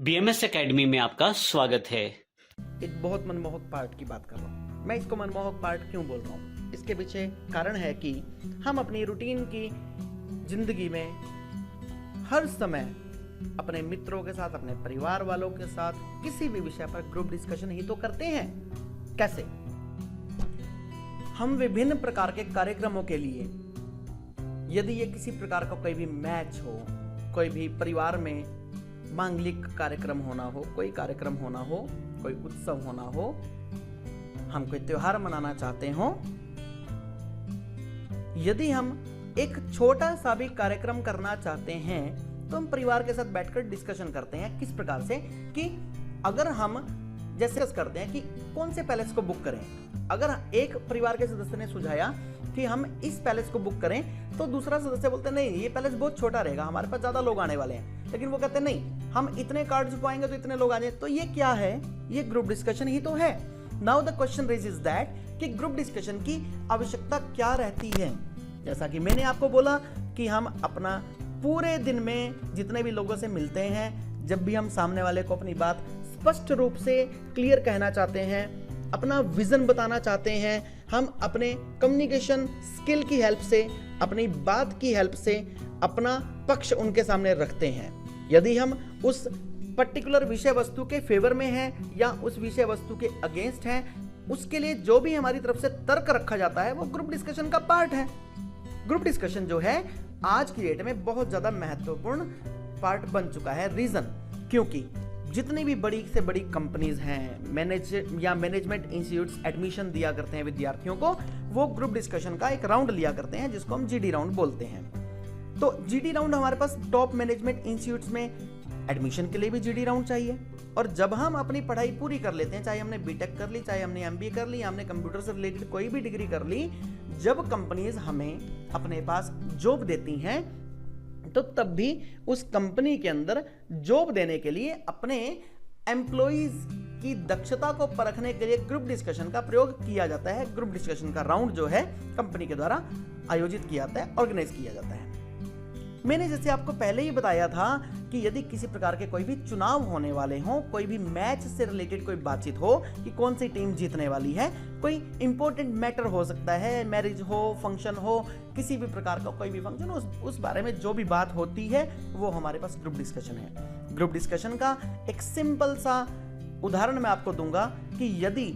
BMS academy में आपका स्वागत है। एक बहुत मनमोहक पार्ट की बात कर रहा हूँ। मैं इसको मनमोहक पार्ट क्यों बोल रहा हूँ, इसके पीछे कारण है कि हम अपनी रूटीन की जिंदगी में हर समय अपने मित्रों के साथ, अपने परिवार वालों के साथ किसी भी विषय पर ग्रुप डिस्कशन ही तो करते हैं। कैसे? हम विभिन्न प्रकार के कार्यक्रमों के लिए, यदि ये किसी प्रकार का कोई भी मैच हो, कोई भी परिवार में मांगलिक कार्यक्रम होना हो, कोई कार्यक्रम होना हो, कोई उत्सव होना हो, हम कोई त्योहार मनाना चाहते हो, यदि हम एक छोटा सा भी कार्यक्रम करना चाहते हैं तो हम परिवार के साथ बैठकर डिस्कशन करते हैं। किस प्रकार से कि अगर हम जैसे करते हैं कि कौन से पैलेस को बुक करें। अगर एक परिवार के सदस्य ने सुझाया कि हम इस पैलेस को बुक करें, तो दूसरा सदस्य बोलते नहीं, ये पैलेस बहुत छोटा रहेगा, हमारे पास ज्यादा लोग आने वाले हैं। लेकिन वो कहते नहीं, हम इतने कार्ड छुपाएंगे तो इतने लोग आ जाए। तो ये क्या है? ये ग्रुप डिस्कशन ही तो है। Now the question raise is that कि ग्रुप डिस्कशन की आवश्यकता क्या रहती है। जैसा कि मैंने आपको बोला कि हम अपना पूरे दिन में जितने भी लोगों से मिलते हैं, जब भी हम सामने वाले को अपनी बात स्पष्ट रूप से क्लियर कहना चाहते हैं, अपना विजन बताना चाहते हैं, हम अपने कम्युनिकेशन स्किल की हेल्प से, अपनी बात की हेल्प से अपना पक्ष उनके सामने रखते हैं। यदि हम उस पर्टिकुलर विषय वस्तु के फेवर में हैं या उस विषय वस्तु के अगेंस्ट हैं, उसके लिए जो भी हमारी तरफ से तर्क रखा जाता है वो ग्रुप डिस्कशन का पार्ट है। ग्रुप डिस्कशन जो है आज की डेट में बहुत ज्यादा महत्वपूर्ण पार्ट बन चुका है। रीजन क्योंकि जितनी भी बड़ी से बड़ी कंपनीज हैं, मैनेजमेंट इंस्टीट्यूट्स एडमिशन दिया करते हैं विद्यार्थियों को, वो ग्रुप डिस्कशन का एक राउंड लिया करते हैं जिसको हम जीडी राउंड बोलते हैं। तो जीडी राउंड हमारे पास टॉप मैनेजमेंट इंस्टीट्यूट्स में एडमिशन के लिए भी जीडी राउंड चाहिए। और जब हम अपनी पढ़ाई पूरी कर लेते हैं, चाहे हमने बीटेक कर ली, चाहे हमने एमबीए कर ली, हमने कंप्यूटर से रिलेटेड कोई भी डिग्री कर ली, जब कंपनीज हमें अपने पास जॉब देती हैं तो तब भी उस कंपनी के अंदर जॉब देने के लिए अपने एम्प्लॉइज की दक्षता को परखने के लिए ग्रुप डिस्कशन का प्रयोग किया जाता है। ग्रुप डिस्कशन का राउंड जो है कंपनी के द्वारा आयोजित किया जाता है, ऑर्गेनाइज किया जाता है। मैंने जैसे आपको पहले ही बताया था कि यदि किसी प्रकार के कोई भी चुनाव होने वाले हों, कोई भी मैच से रिलेटेड कोई बातचीत हो कि कौन सी टीम जीतने वाली है, कोई इंपॉर्टेंट मैटर हो सकता है, मैरिज हो, फंक्शन हो, किसी भी प्रकार का कोई भी फंक्शन, उस बारे में जो भी बात होती है वो हमारे पास ग्रुप डिस्कशन है। ग्रुप डिस्कशन का एक सिंपल सा उदाहरण मैं आपको दूंगा कि यदि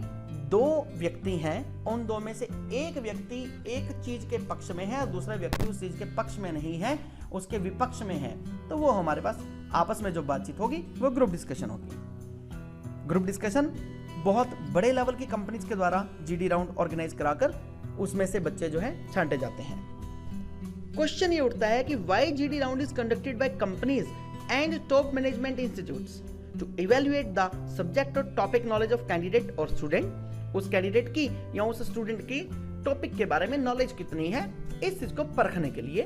दो व्यक्ति हैं, उन दो में से एक व्यक्ति एक चीज के पक्ष में है और दूसरा व्यक्ति उस चीज के पक्ष में नहीं है, उसके विपक्ष में है, तो वो हमारे पास आपस में जो बातचीत होगी वो ग्रुप डिस्कशन होगी। ग्रुप डिस्कशन बहुत बड़े लेवल की कंपनीज के द्वारा जीडी राउंड ऑर्गेनाइज कराकर उसमें से बच्चे जो है छांटे जाते हैं। क्वेश्चन ये उठता है कि why GD round is conducted by companies and top management institutes to evaluate the subject और टॉपिक नॉलेज ऑफ कैंडिडेट और स्टूडेंट। उस कैंडिडेट की या उस स्टूडेंट की टॉपिक के बारे में नॉलेज कितनी है, इस चीज को परखने के लिए।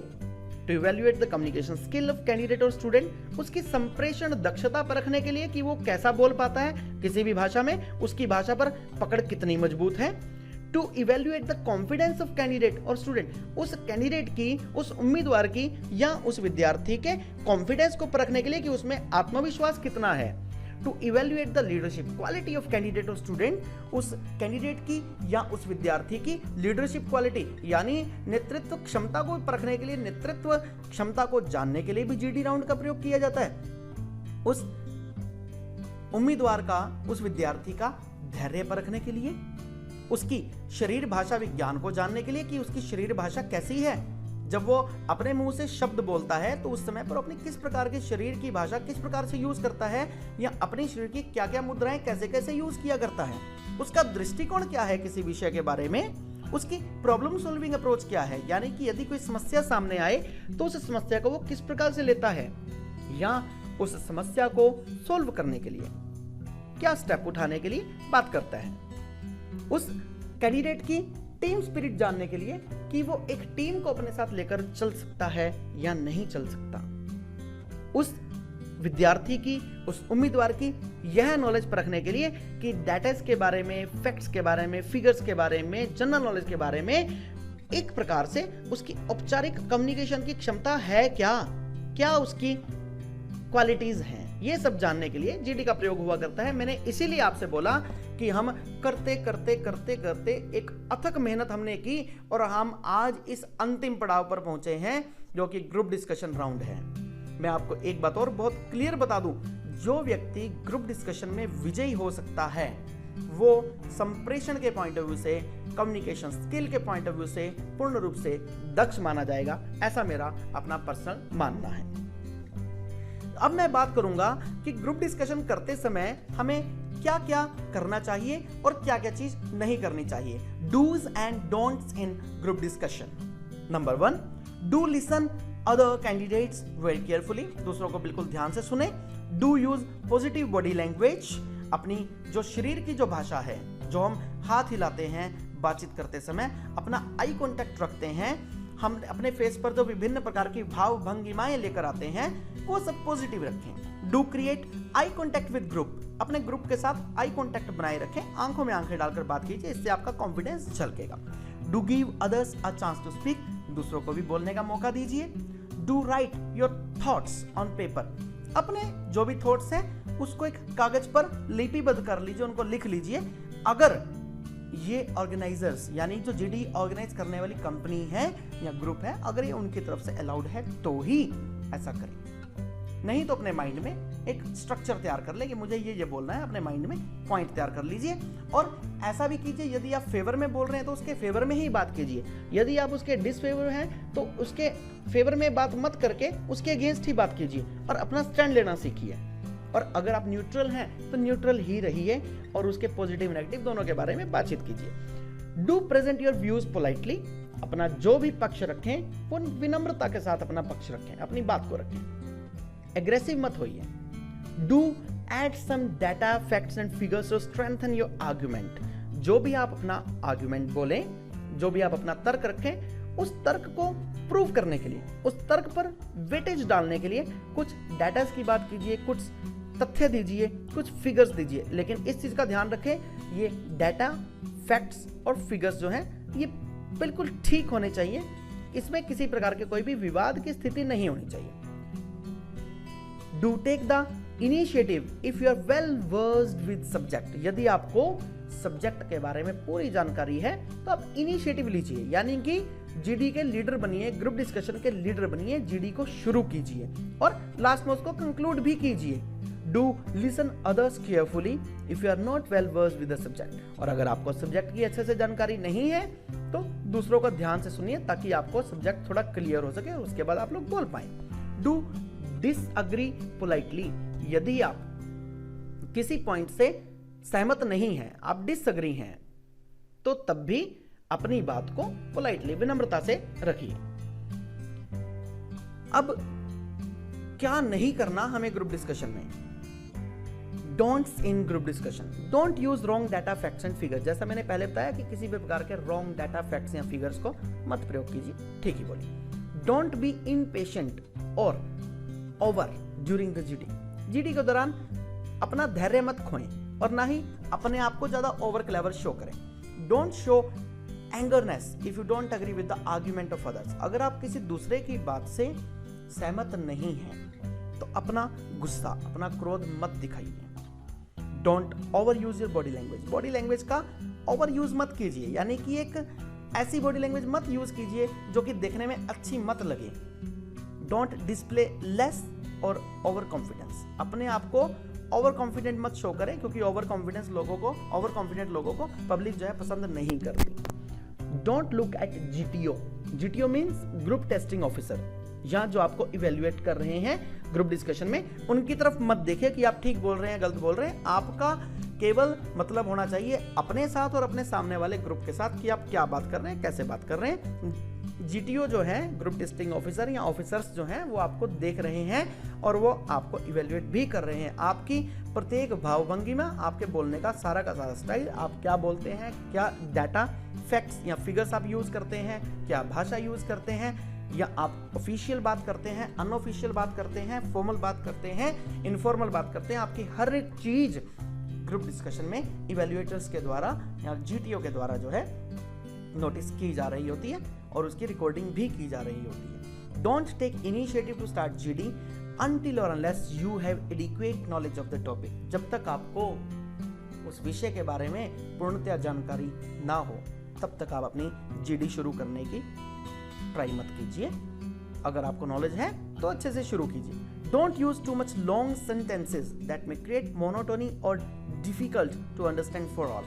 To evaluate the communication skill of candidate और स्टूडेंट, उसकी संप्रेषण दक्षता परखने के लिए कि वो कैसा बोल पाता है किसी भी भाषा में, उसकी भाषा पर पकड़ कितनी मजबूत है। To evaluate the confidence of candidate और स्टूडेंट, उस कैंडिडेट की, उस उम्मीदवार की या उस विद्यार्थी के कॉन्फिडेंस को परखने के लिए कि उसमें आत्मविश्वास कितना है। To evaluate the leadership quality of candidate और स्टूडेंट, उस कैंडिडेट की या उस विद्यार्थी की लीडरशिप क्वालिटी यानी नेतृत्व क्षमता को परखने के लिए, नेतृत्व क्षमता को जानने के लिए भी जीडी राउंड का प्रयोग किया जाता है। उस उम्मीदवार का, उस विद्यार्थी का धैर्य परखने के लिए, उसकी शरीर भाषा विज्ञान को जानने के लिए कि उसकी शरीर भाषा कैसी है, जब वो अपने मुंह से शब्द बोलता है तो उस समय पर अपनी किस प्रकार के शरीर की भाषा किस प्रकार से यूज करता है, या अपने शरीर की क्या क्या मुद्राएं कैसे कैसे यूज किया करता है, उसका दृष्टिकोण क्या है किसी विषय के बारे में, उसकी प्रॉब्लम सॉल्विंग अप्रोच क्या है, यानी कि यदि कोई समस्या सामने आए तो उस समस्या को वो किस प्रकार से लेता है, या उस समस्या को सोल्व करने के लिए क्या स्टेप उठाने के लिए बात करता है। उस कैंडिडेट की टीम स्पिरिट जानने के लिए कि वो एक टीम को अपने साथ लेकर चल सकता है या नहीं चल सकता। उस विद्यार्थी की, उस उम्मीदवार की यह नॉलेज परखने के लिए कि डाटास के बारे में, फैक्ट्स के बारे में, फिगर्स के बारे में, जनरल नॉलेज के बारे में एक प्रकार से उसकी औपचारिक कम्युनिकेशन की क्षमता है क्या, क्या उसकी क्वालिटीज हैं। ये सब जानने के लिए जीडी का प्रयोग हुआ करता है। मैंने इसीलिए आपसे बोला कि हम करते करते करते करते एक अथक मेहनत हमने की और हम आज इस अंतिम पड़ाव पर पहुंचे हैं जो कि ग्रुप डिस्कशन राउंड है। मैं आपको एक बात और बहुत क्लियर बता दूं, जो व्यक्ति ग्रुप डिस्कशन में विजयी हो सकता है वो संप्रेषण के पॉइंट ऑफ व्यू से, कम्युनिकेशन स्किल के पॉइंट ऑफ व्यू से पूर्ण रूप से दक्ष माना जाएगा। ऐसा मेरा अपना पर्सनल मानना है। अब मैं बात करूंगा कि ग्रुप डिस्कशन करते समय हमें क्या क्या करना चाहिए और क्या क्या चीज नहीं करनी चाहिए। Do's and don'ts in group discussion. Number 1, do listen other candidates very carefully, दूसरों को बिल्कुल ध्यान से सुने। Do use positive body language, अपनी जो शरीर की जो भाषा है, जो हम हाथ हिलाते हैं बातचीत करते समय, अपना आई कांटेक्ट रखते हैं, हम अपने फेस पर जो विभिन्न प्रकार की भाव भंगिमाएं लेकर आते हैं वो सब पॉजिटिव रखें। Do create eye contact with group, अपने ग्रुप के साथ आई कांटेक्ट बनाए रखें, आंखों में आंखें डालकर बात कीजिए, इससे आपका कॉन्फिडेंस झलकेगा। Do give others a chance to speak, दूसरों को भी बोलने का मौका दीजिए। Do write your thoughts on paper, अपने जो भी थॉट्स हैं उसको एक कागज पर लिपिबद्ध कर लीजिए, उनको लिख लीजिए। अगर ये ऑर्गेनाइजर्स यानी जो जीडी ऑर्गेनाइज करने वाली कंपनी है या ग्रुप है, अगर ये उनकी तरफ से अलाउड है तो ही ऐसा करें, नहीं तो अपने माइंड में एक स्ट्रक्चर तैयार कर ले कि मुझे ये बोलना है, अपने माइंड में पॉइंट तैयार कर लीजिए। और ऐसा भी कीजिए, यदि आप फेवर में बोल रहे हैं तो उसके फेवर में ही बात कीजिए, यदि आप उसके डिसफेवर हैं तो उसके फेवर में बात मत करके उसके अगेंस्ट ही बात कीजिए और अपना स्टैंड लेना सीखिए। और अगर आप न्यूट्रल हैं तो न्यूट्रल ही रहिए और उसके पॉजिटिव नेगेटिव दोनों के बारे में बातचीत कीजिए। Do present your views politely, अपना जो भी पक्ष रखें वो विनम्रता के साथ अपना पक्ष रखें, अपनी बात को रखें, एग्रेसिव मत होइए। Do add some data, facts and figures to strengthen your argument, जो भी आप अपना आर्गुमेंट बोलें, जो भी आप अपना तर्क रखें, उस तर्क को प्रूव करने के लिए, उस तर्क पर वेटेज डालने के लिए कुछ डाटास की बात कीजिए, कुछ तथ्य दीजिए, कुछ फिगर्स दीजिए। लेकिन इस चीज का ध्यान रखें, ये डाटा, फैक्ट्स और फिगर्स जो हैं ये बिल्कुल ठीक होने चाहिए, इसमें किसी प्रकार के कोई भी विवाद की स्थिति नहीं होनी चाहिए। Do take the initiative if you are well versed with subject, यदि आपको सब्जेक्ट के बारे में पूरी जानकारी है तो आप इनिशिएटिव लीजिए, यानी कि जीडी के लीडर बनिए, ग्रुप डिस्कशन के लीडर बनिए, जीडी को शुरू कीजिए और लास्ट में उसको कंक्लूड भी कीजिए। Do listen others carefully if you are not well versed with the subject, और अगर आपको सब्जेक्ट की अच्छे से जानकारी नहीं है तो दूसरों को ध्यान से सुनिए ताकि आपको सब्जेक्ट थोड़ा क्लियर हो सके और उसके बाद आप लोग बोल पाए। डू डिसएग्री पोलाइटली, यदि आप किसी पॉइंट से सहमत नहीं हैं, आप डिसएग्री हैं, तो तब भी अपनी बात को पोलाइटली, विनम्रता से रखिए। अब क्या नहीं करना हमें ग्रुप डिस्कशन में? Don'ts in group discussion. Don't use wrong data, facts and figures. जैसा मैंने पहले बताया कि किसी भी प्रकार के रॉन्ग डाटा, फैक्ट्स या फिगर्स को मत प्रयोग कीजिए, ठीक ही बोलिए। डोंट बी इम्पेशेंट और over during the GD. GD के दौरान अपना धैर्य मत खोएं और ना ही अपने आप को ज्यादा ओवर क्लेवर शो करें। Don't show angerness if you don't agree with the argument of others. अगर आप किसी दूसरे की बात से सहमत नहीं हैं तो अपना गुस्सा, अपना क्रोध मत दिखाइए। Don't over use your body language. Body language का ओवर यूज मत कीजिए, यानी कि एक ऐसी बॉडी लैंग्वेज मत यूज कीजिए जो कि देखने में अच्छी मत लगे। डोंट डिस्प्ले लेस और ओवर कॉन्फिडेंस। अपने आप को ओवर कॉन्फिडेंट मत शो करें, क्योंकि ओवर कॉन्फिडेंट लोगों को पब्लिक जो है पसंद नहीं करती। Don't look at GTO. GTO means group testing officer. यहाँ जो आपको इवेल्युएट कर रहे हैं ग्रुप डिस्कशन में, उनकी तरफ मत देखिए कि आप ठीक बोल रहे हैं, गलत बोल रहे हैं। आपका केवल मतलब होना चाहिए अपने साथ और अपने सामने वाले ग्रुप के साथ कि आप क्या बात कर रहे हैं, कैसे बात कर रहे हैं। जीटीओ जो है, ग्रुप टेस्टिंग ऑफिसर या ऑफिसर्स जो हैं, वो आपको देख रहे हैं और वो आपको इवेल्युएट भी कर रहे हैं। आपकी प्रत्येक भावभंगी में, आपके बोलने का सारा स्टाइल, आप क्या बोलते हैं, क्या डाटा, फैक्ट्स या फिगर्स आप यूज करते हैं, क्या भाषा यूज करते हैं, या आप ऑफिशियल बात करते हैं, अनऑफिशियल बात करते हैं, फॉर्मल बात करते हैं, इनफॉर्मल बात करते हैं। आपकी हर एक चीज ग्रुप डिस्कशन में इवेल्युएटर्स के द्वारा या जीटीओ के द्वारा जो है नोटिस की जा रही होती है और उसकी रिकॉर्डिंग भी की जा रही होती है। Don't take initiative to start GD until or unless you have adequate knowledge of the topic. जब तक आपको उस विषय के बारे में पूर्णतया जानकारी ना हो तब तक आप अपनी जीडी शुरू करने की ट्राई मत कीजिए। अगर आपको नॉलेज है तो अच्छे से शुरू कीजिए। Don't use too much long sentences that may create monotony और difficult to understand for all.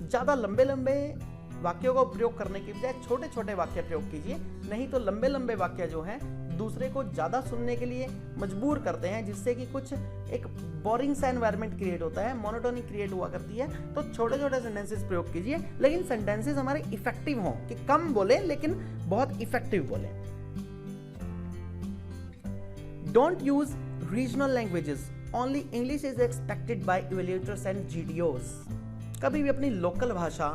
ज्यादा लंबे लंबे वाक्यों का प्रयोग करने की बजाय छोटे छोटे वाक्य प्रयोग कीजिए, नहीं तो लंबे लंबे वाक्य जो हैं दूसरे को ज्यादा सुनने के लिए मजबूर करते हैं, जिससे कि कुछ एक बोरिंग सा एनवायरनमेंट क्रिएट होता है, मोनोटोनी क्रिएट हुआ करती है। तो छोटे छोटे सेंटेंसेस प्रयोग कीजिए, लेकिन सेंटेंसेस हमारे इफेक्टिव हों, कि कम बोले लेकिन बहुत इफेक्टिव बोले। Don't use regional languages, only English is expected by evaluators and GDOs. कभी भी अपनी लोकल भाषा,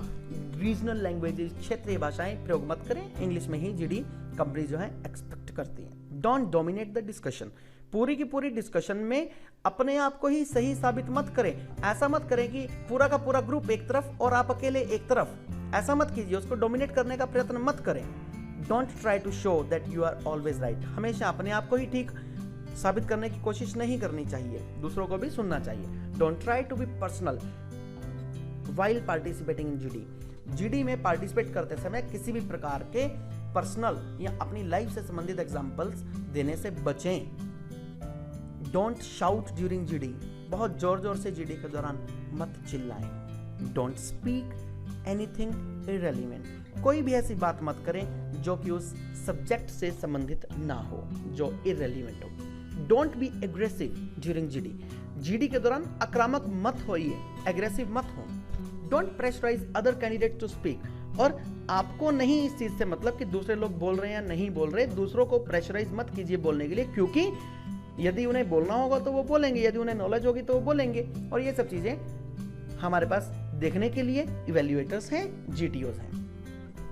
रीजनल लैंग्वेजेस, क्षेत्रीय भाषाएं प्रयोग मत करें, इंग्लिश में ही जीडी कंपनी जो है एक्सपेक्ट करती है। डोंट डोमिनेट द डिस्कशन, पूरी की पूरी डिस्कशन में अपने आप को ही सही साबित मत करें। ऐसा मत करें कि पूरा का पूरा ग्रुप एक तरफ और आप अकेले एक तरफ, ऐसा मत कीजिए, उसको डोमिनेट करने का प्रयत्न मत करें। Don't try to show that you are always right, हमेशा अपने आप को ही ठीक साबित करने की कोशिश नहीं करनी चाहिए, दूसरों को भी सुनना चाहिए। Don't try to be personal while participating in GD, GD में पार्टिसिपेट करते समय किसी भी प्रकार के पर्सनल या अपनी लाइफ से संबंधित एग्जांपल्स देने से बचें। डोंट शाउट ड्यूरिंग GD, बहुत जोर जोर से GD के दौरान मत चिल्लाएं। डोंट स्पीक एनीथिंग इररेलेवेंट, कोई भी ऐसी बात मत करें जो कि उस सब्जेक्ट से संबंधित ना हो, जो इररेलेवेंट हो। Don't be aggressive during GD के दौरान आक्रामक मत होइए, एग्रेसिव मत हो। Don't pressurise other candidate to speak, और आपको नहीं इस चीज से मतलब कि दूसरे लोग बोल रहे हैं या नहीं बोल रहे, दूसरों को प्रेशराइज मत कीजिए बोलने के लिए, क्योंकि यदि उन्हें बोलना होगा तो वो बोलेंगे, यदि उन्हें नॉलेज होगी तो वो बोलेंगे। और ये सब चीजें हमारे पास देखने के लिए इवैल्यूएटर्स हैं, जीटीओस हैं।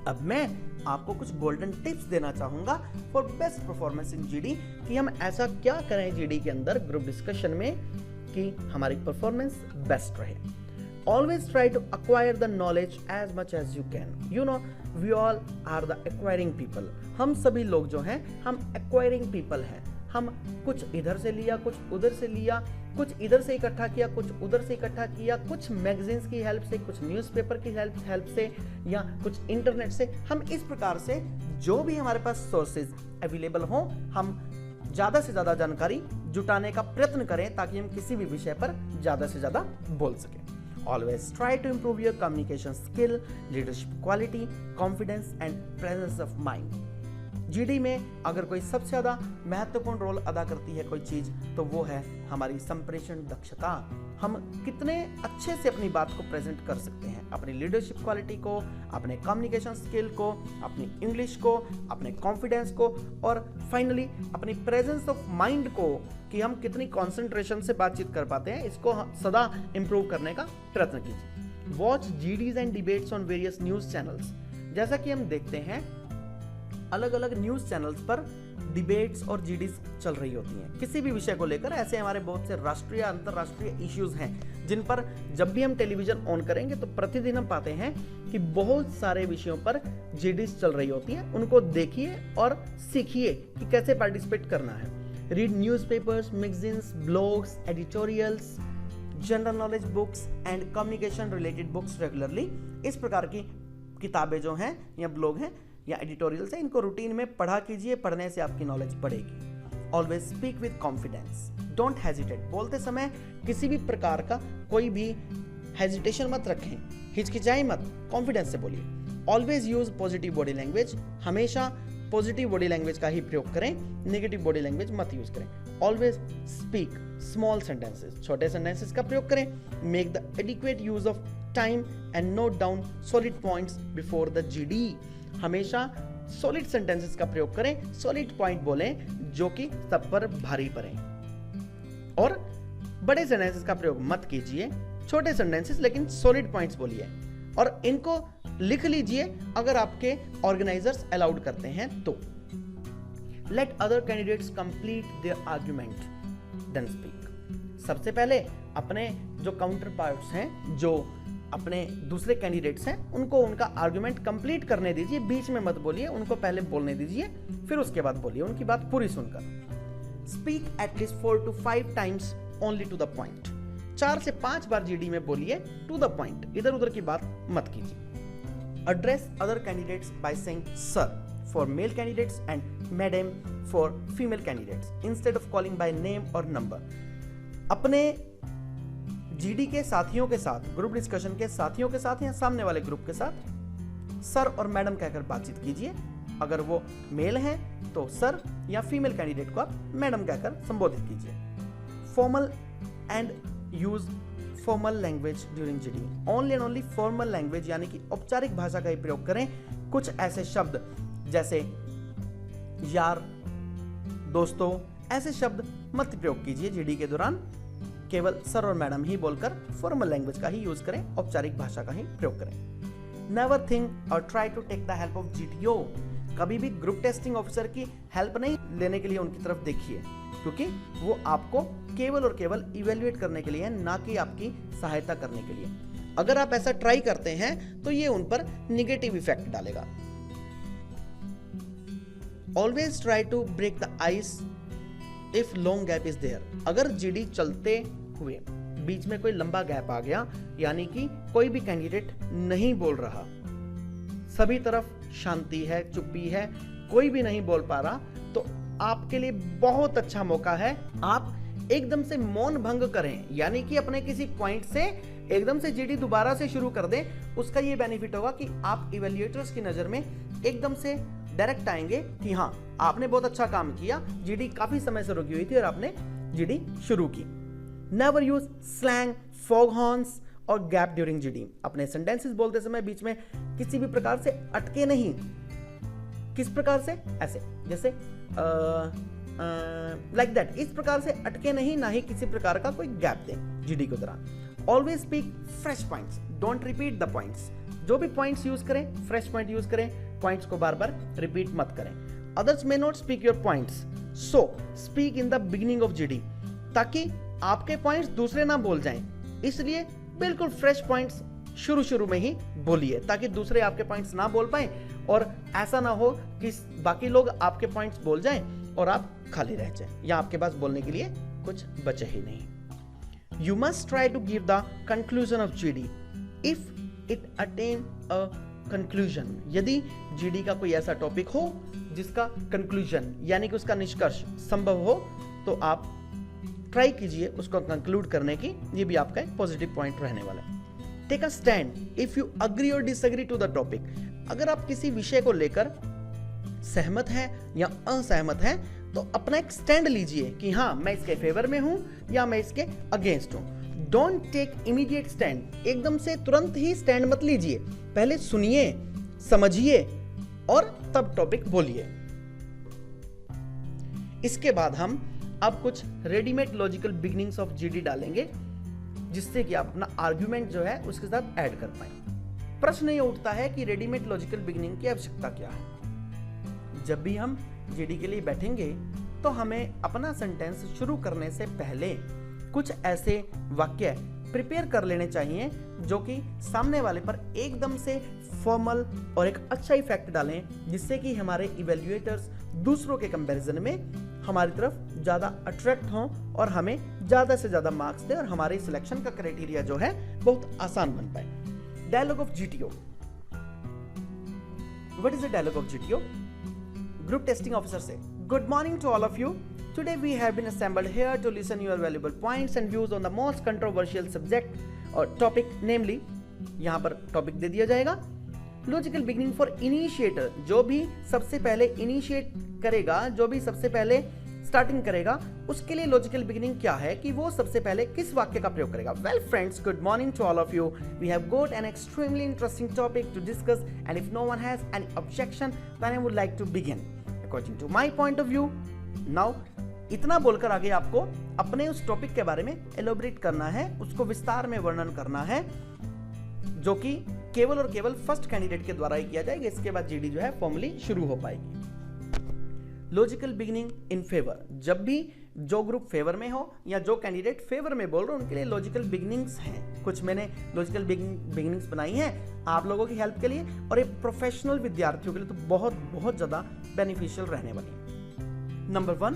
अब मैं आपको कुछ गोल्डन टिप्स देना चाहूंगा for best performance in GD, कि हम ऐसा क्या करें जीडी के अंदर ग्रुप डिस्कशन में कि हमारी परफॉर्मेंस बेस्ट रहे। Always try to acquire the knowledge as much as you can. You know, we all are the acquiring people. हम सभी लोग जो हैं, हम acquiring people हैं। हम कुछ इधर से लिया, कुछ उधर से लिया, कुछ इधर से इकट्ठा किया, कुछ उधर से इकट्ठा किया, कुछ मैगजीन्स की हेल्प से, कुछ न्यूज़पेपर की हेल्प से, या कुछ इंटरनेट से। हम इस प्रकार से जो भी हमारे पास सोर्सेज अवेलेबल हों, हम ज़्यादा से ज़्यादा जानकारी जुटाने का प्रयत्न करें ताकि हम किसी भी विषय पर ज़्यादा से ज़्यादा बोल सकें। Always try to improve your communication skill, leadership quality, confidence and presence of mind. GD में अगर कोई सबसे ज़्यादा महत्वपूर्ण रोल अदा करती है कोई चीज़, तो वो है हमारी संप्रेषण दक्षता। हम कितने अच्छे से अपनी बात को प्रेजेंट कर सकते हैं, अपनी लीडरशिप क्वालिटी को, अपने कम्युनिकेशन स्किल को, अपनी इंग्लिश को, अपने कॉन्फिडेंस को, और फाइनली अपनी प्रेजेंस ऑफ माइंड को, कि हम कितनी कॉन्सेंट्रेशन से बातचीत कर पाते हैं, इसको सदा इंप्रूव करने का प्रयत्न कीजिए। Watch GDs and debates on various news channels. जैसा कि हम देखते हैं अलग अलग न्यूज चैनल्स पर डिबेट्स और जीडीज चल रही होती हैं किसी भी विषय को लेकर। ऐसे हमारे बहुत से राष्ट्रीय अंतर्राष्ट्रीय इश्यूज हैं जिन पर जब भी हम टेलीविजन ऑन करेंगे तो प्रतिदिन हम पाते हैं कि बहुत सारे विषयों पर जीडीज चल रही होती हैं। उनको देखिए और सीखिए कि कैसे पार्टिसिपेट करना है। Read newspapers, magazines, blogs, editorials, general knowledge books and communication related books regularly. इस प्रकार की किताबें जो हैं या ब्लॉग हैं या एडिटोरियल्स हैं, इनको रूटीन में पढ़ा कीजिए, पढ़ने से आपकी नॉलेज बढ़ेगी। Always speak with confidence, don't hesitate. बोलते समय किसी भी प्रकार का कोई भी हेजिटेशन मत रखें, हिचकिचाएं मत, कॉन्फिडेंस से बोलिए। Always use positive body language, हमेशा पॉजिटिव बॉडी लैंग्वेज का ही प्रयोग करें, नेगेटिव बॉडी लैंग्वेज मत यूज करें। ऑलवेज स्पीक स्मॉल सेंटेंसेस, छोटे सेंटेंसेस का प्रयोग करें। Make the adequate use of time and note down solid points before the GD. हमेशा सॉलिड सेंटेंसेस का प्रयोग करें, सॉलिड पॉइंट बोलें जो कि सब पर भारी पड़े, और बड़े सेंटेंसेस का प्रयोग मत कीजिए। छोटे सेंटेंसेस लेकिन सॉलिड पॉइंट्स बोलिए, और इनको लिख लीजिए अगर आपके ऑर्गेनाइजर्स अलाउड करते हैं तो। Let other candidates complete their argument then speak. सबसे पहले अपने जो काउंटर पार्ट्स हैं, जो अपने दूसरे कैंडिडेट्स हैं, उनको उनका आर्गुमेंट कंप्लीट करने दीजिए, बीच में मत बोलिए, उनको पहले बोलने दीजिए, फिर उसके बाद बोलिए उनकी बात पूरी सुनकर। Speak at least 4 to 5 times only to the point. 4 से 5 बार जीडी में बोलिए टू द पॉइंट, इधर उधर की बात मत कीजिए। Address other candidates by saying sir for male candidates and madam for female candidates instead of calling by name और नंबर। अपने जीडी के साथियों के साथ, ग्रुप डिस्कशन के साथियों के साथ या सामने वाले ग्रुप के साथ सर और मैडम कहकर बातचीत कीजिए। अगर वो मेल हैं तो सर या फीमेल कैंडिडेट को आप मैडम कहकर संबोधित कीजिए। Formal and use formal language during GD. Only and only formal language यानी कि औपचारिक भाषा का ही प्रयोग करें। कुछ ऐसे शब्द जैसे यार, दोस्तों, ऐसे शब्द मत प्रयोग कीजिए जीडी के दौरान। केवल सर और मैडम ही बोलकर फॉर्मल लैंग्वेज का ही यूज करें, औपचारिक भाषा का ही प्रयोग करें। नेवर थिंक और try to take the help of GTO. कभी भी ग्रुप टेस्टिंग ऑफिसर की हेल्प नहीं लेने के लिए उनकी तरफ देखिए, क्योंकि वो आपको केवल और केवल इवेल्युएट करने के लिए है, ना कि आपकी सहायता करने के लिए। अगर आप ऐसा ट्राई करते हैं तो ये उन पर निगेटिव इफेक्ट डालेगा। Always try to break the ice if long gap is there. अगर जीडी चलते हुए बीच में कोई लंबा गैप आ गया, यानी कि कोई भी कैंडिडेट नहीं बोल रहा, सभी तरफ शांति है, चुप्पी है, कोई भी नहीं बोल पा रहा, तो आपके लिए बहुत अच्छा मौका है। आप एकदम से मौन भंग करें, यानी कि अपने किसी पॉइंट से एकदम से जीडी दोबारा से शुरू कर दें। उसका ये बेनिफिट होगा कि आप इवैल्यूएटर्स की नजर में एकदम से डायरेक्ट आएंगे कि हाँ, आपने बहुत अच्छा काम किया, जीडी काफी समय से रुकी हुई थी और आपने जीडी शुरू की। Never use slang, fog horns और गैप ड्यूरिंग जीडी। अपने सेंटेंसेस बोलते समय बीच में किसी भी प्रकार से अटके नहीं। किस प्रकार से? ऐसे जैसे लाइक दैट, इस प्रकार से अटके नहीं, ना ही किसी प्रकार का कोई गैप दें जीडी के दौरान। Always speak fresh points, don't repeat the points. जो भी पॉइंट्स यूज करें, फ्रेश पॉइंट यूज करें, पॉइंट्स को बार बार रिपीट मत करें। Others may not speak your points, so speak in the beginning of GD, ताकि आपके पॉइंट्स दूसरे ना बोल जाएं। इसलिए बिल्कुल फ्रेश पॉइंट्स शुरू में ही बोलिए, ताकि दूसरे आपके पॉइंट्स ना बोल पाए और ऐसा ना हो कि बाकी लोग आपके पॉइंट्स बोल जाएं और आप खाली रह जाएं, या आपके पास बोलने के लिए कुछ बचे ही नहीं। You must try to give the conclusion of GD if it attain a conclusion. यदि जीडी का कोई ऐसा टॉपिक हो जिसका कंक्लूजन यानी कि उसका निष्कर्ष संभव हो, तो आप ट्राई कीजिए उसको कंक्लूड करने की। ये भी आपका एक पॉजिटिव पॉइंट रहने वाला है। Take a stand if you agree और डिसएग्री टू द टॉपिक। अगर आप किसी विषय को लेकर सहमत हैं या असहमत हैं, तो अपना एक स्टैंड लीजिए कि हाँ, मैं इसके फेवर में हूं या मैं इसके अगेंस्ट हूं। Don't take immediate stand. एकदम से तुरंत ही स्टैंड मत लीजिए, पहले सुनिए, समझिए और तब टॉपिक बोलिए। इसके बाद हम अब कुछ readymade logical beginnings of GD डालेंगे, जिससे कि आप अपना आर्गुमेंट जो है उसके साथ ऐड कर पाए। प्रश्न ये उठता है कि रेडीमेड लॉजिकल बिगिनिंग की आवश्यकता क्या है। जब भी हम जीडी के लिए बैठेंगे तो हमें अपना सेंटेंस शुरू करने से पहले कुछ ऐसे वाक्य प्रिपेयर कर लेने चाहिए जो कि सामने वाले पर एकदम से फॉर्मल और एक अच्छा इफेक्ट डालें, जिससे कि हमारे इवैल्यूएटर्स दूसरों के कंपैरिजन में हमारी तरफ ज्यादा अट्रैक्ट हों और हमें ज्यादा से ज्यादा मार्क्स दें और हमारे सिलेक्शन का क्राइटेरिया जो है बहुत आसान बन पाए। Dialogue of GTO. What is the dialogue of GTO? Group testing officer से good morning to all of you. Today we have been assembled here to listen your valuable points and views on the most controversial subject or topic, namely, यहाँ पर topic दे दिया जाएगा logical beginning for initiator. जो भी सबसे पहले initiate करेगा, जो भी सबसे पहले स्टार्टिंग करेगा, उसके लिए लॉजिकल बिगिनिंग क्या है कि वो सबसे पहले किस वाक्य का प्रयोग करेगा। Well friends, good morning to all of you. We have got an extremely interesting topic to discuss and if no one has any objection then I would like to begin according to my point of view. Now इतना बोलकर आगे आपको अपने उस topic के बारे में elaborate करना है, उसको विस्तार में वर्णन करना है, जो कि केवल और केवल फर्स्ट कैंडिडेट के द्वारा ही किया जाएगा। इसके बाद जीडी जो है फॉर्मली शुरू हो पाएगी। Logical beginning in favour. जब भी जो ग्रुप फेवर में हो या जो कैंडिडेट फेवर में बोल रहे हो, उनके लिए लॉजिकल बिगिनिंग्स हैं। कुछ मैंने लॉजिकल बिगिनिंग्स बनाई हैं आप लोगों की हेल्प के लिए, और ये प्रोफेशनल विद्यार्थियों के लिए तो बहुत बहुत ज्यादा बेनिफिशियल रहने वाली है। Number 1,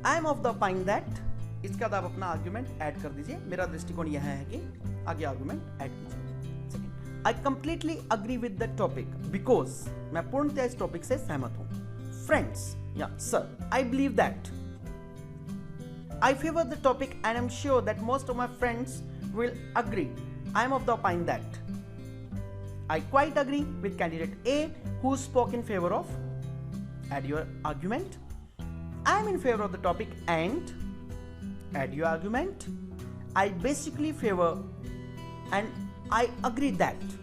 I am of the opinion that, इसके बाद आप अपना आर्ग्यूमेंट ऐड कर दीजिए। मेरा दृष्टिकोण यह है कि आगे आर्ग्यूमेंट ऐड कीजिए। Second, I completely agree with the topic because, मैं पूर्णतः इस टॉपिक से सहमत हूं। फ्रेंड्स या sir, I believe that, I favor the topic and I'm sure that most of my friends will agree. I am of the opinion that. I quite agree with candidate A who spoke in favor of. Add your argument. I am in favor of the topic and. Add your argument. I basically favor and I agree that.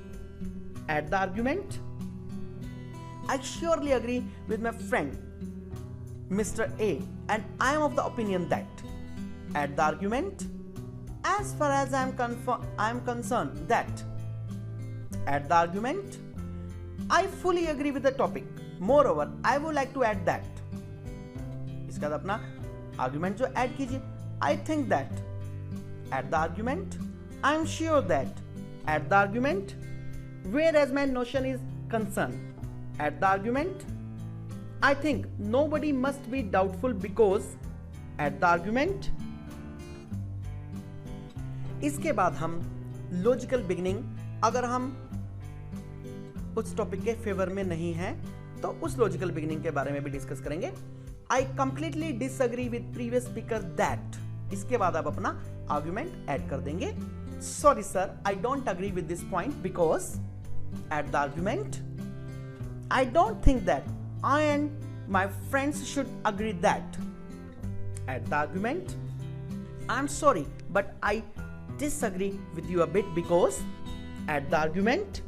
Add the argument. I surely agree with my friend Mr. A and I am of the opinion that. Add the argument. As far as I am concerned that. Add the argument. I fully agree with the topic. Moreover, I would like to add that. इसके बाद अपना argument जो add कीजिए। I think that. Add the argument. I am sure that. Add the argument. Whereas my notion is concerned. Add the argument. I think nobody must be doubtful because. Add the argument. इसके बाद हम logical beginning, अगर हम उस topic के favour में नहीं हैं तो उस लॉजिकल बिगिनिंग के बारे में भी डिस्कस करेंगे। I completely disagree with previous speaker that, इसके बाद आप अपना आर्ग्यूमेंट ऐड कर देंगे। Sorry sir, I don't agree with this point because. Add the argument. I don't think that I and my friends should agree that. Add the argument. I am sorry but I disagree with you a bit because. Add the argument.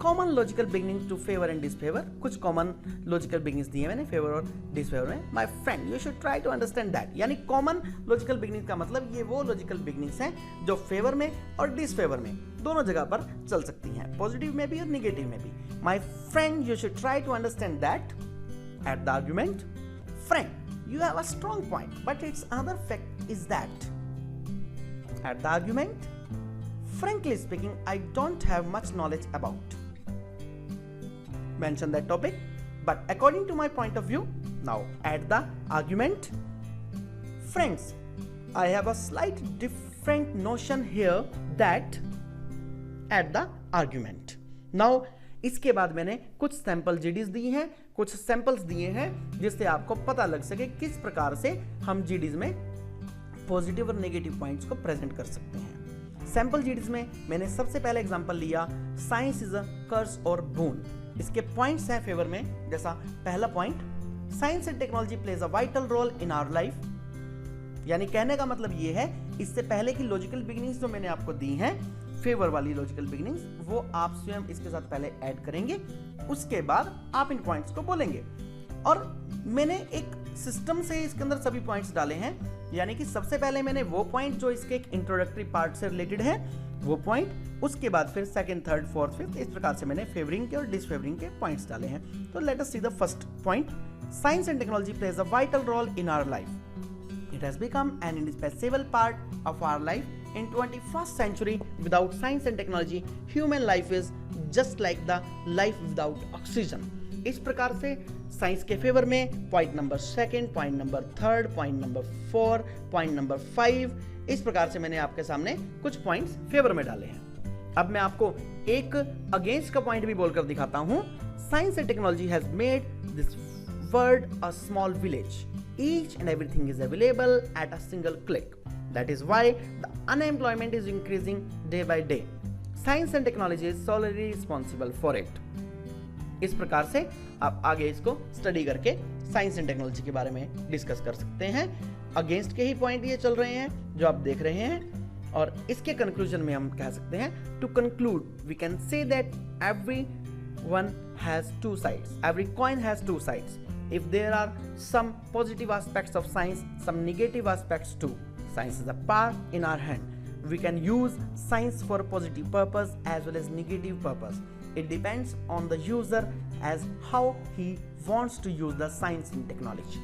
Common logical beginning to favor and disfavor, कुछ common logical beginnings दिए मैंने favor और disfavor में। My friend, you should try to understand that. यानी common logical beginning का मतलब ये वो logical beginnings हैं जो favor में और disfavor में दोनों जगह पर चल सकती हैं, positive में भी और negative में भी। My friend, you should try to understand that. Add the argument. Friend, you have a strong point, but its another fact is that. Add the argument. Frankly speaking, I don't have much knowledge about. Mention that topic, but according to my point of view, now add the argument. Friends, I have a slight different notion here that. Add the argument. Now, इसके बाद मैंने कुछ sample GDs दी हैं, कुछ samples दिए हैं जिससे आपको पता लग सके किस प्रकार से हम जीडीज में पॉजिटिव और नेगेटिव पॉइंट्स को प्रेजेंट कर सकते हैं। सैंपल जीडीज में मैंने सबसे पहले एग्जांपल लिया साइंस इज अ कर्स और बून। इसके पॉइंट्स हैं फेवर में, जैसा पहला point, science and technology plays a vital role in our life. यानी कहने का मतलब ये है, इससे पहले की लॉजिकल बिगिनिंग्स जो मैंने आपको दी हैं, फेवर वाली लॉजिकल बिगिनिंग्स, वो आप स्वयं इसके साथ पहले ऐड करेंगे, उसके बाद आप इन पॉइंट्स को बोलेंगे। और मैंने एक सिस्टम से इसके अंदर सभी पॉइंट्स डाले हैं, यानी कि सबसे पहले मैंने वो पॉइंट जो इसके एक इंट्रोडक्टरी पार्ट से रिलेटेड है वो पॉइंट, उसके बाद फिर सेकंड, थर्ड, फोर्थ, फिफ्थ, इस प्रकार से मैंने फेवरिंग के और डिसफेवरिंग के पॉइंट्स डाले हैं। तो let us see the first point. Science and technology plays a vital role in our life. It has become an indispensable part of our life in 21st century. Without science and technology, human life is just like the life without oxygen. इस प्रकार से science के favour में point number second, point number third, point number 4, point number 5, इस प्रकार से मैंने आपके सामने कुछ पॉइंट्स फेवर में डाले हैं। अब मैं आपको एक अगेंस्ट का पॉइंट भी बोलकर दिखाता हूं। Science and technology has made this world a small village. Each and everything is available at a single click. That is why the unemployment is increasing day by day. Science and technology is solely responsible for it. इस प्रकार से आप आगे इसको study करके science and technology के बारे में डिस्कस कर सकते हैं। अगेंस्ट के ही पॉइंट ये चल रहे हैं जो आप देख रहे हैं, और इसके कंक्लूजन में हम कह सकते हैं, to conclude we can say that every one has two sides, every coin has two sides. If there are some positive aspects of science, some negative aspects too. Science is a power in our hand. We can use science for positive purpose as well as negative purpose. It depends on the user as how he wants to use the science and technology.